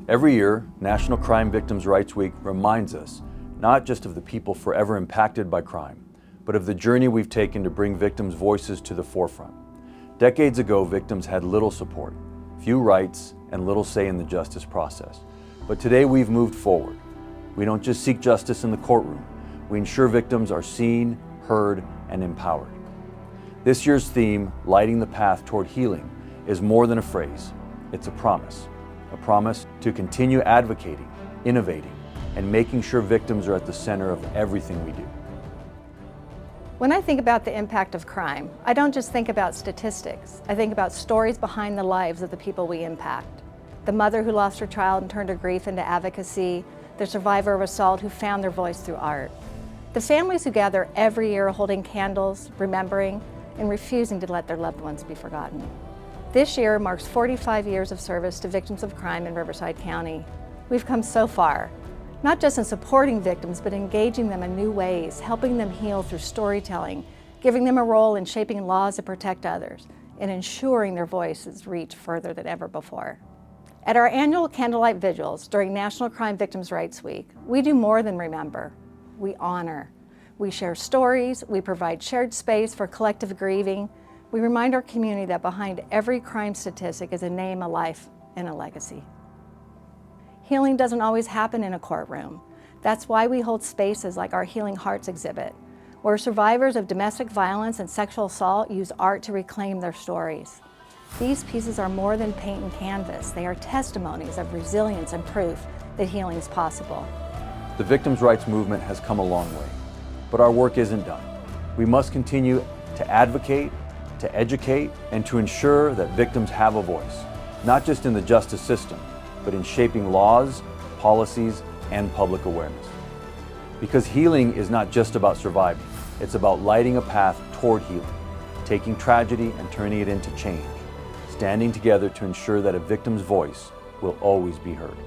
Every year, National Crime Victims' Rights Week reminds us not just of the people forever impacted by crime, but of the journey we've taken to bring victims' voices to the forefront. Decades ago, victims had little support, few rights, and little say in the justice process. But today we've moved forward. We don't just seek justice in the courtroom. We ensure victims are seen, heard, and empowered. This year's theme, Lighting the Path Toward Healing, is more than a phrase. It's a promise to continue advocating, innovating, and making sure victims are at the center of everything we do. When I think about the impact of crime, I don't just think about statistics. I think about stories behind the lives of the people we impact. The mother who lost her child and turned her grief into advocacy, the survivor of assault who found their voice through art. The families who gather every year holding candles, remembering, and refusing to let their loved ones be forgotten. This year marks 45 years of service to victims of crime in Riverside County. We've come so far, not just in supporting victims, but engaging them in new ways, helping them heal through storytelling, giving them a role in shaping laws to protect others, and ensuring their voices reach further than ever before. At our annual candlelight vigils during National Crime Victims' Rights Week, we do more than remember. We honor. We share stories, we provide shared space for collective grieving. We remind our community that behind every crime statistic is a name, a life, and a legacy. Healing doesn't always happen in a courtroom. That's why we hold spaces like our Healing Hearts exhibit, where survivors of domestic violence and sexual assault use art to reclaim their stories. These pieces are more than paint and canvas. They are testimonies of resilience and proof that healing is possible. The victims' rights movement has come a long way, but our work isn't done. We must continue to advocate, to educate, and to ensure that victims have a voice, not just in the justice system, but in shaping laws, policies, and public awareness. Because healing is not just about surviving, it's about lighting a path toward healing, taking tragedy and turning it into change, standing together to ensure that a victim's voice will always be heard.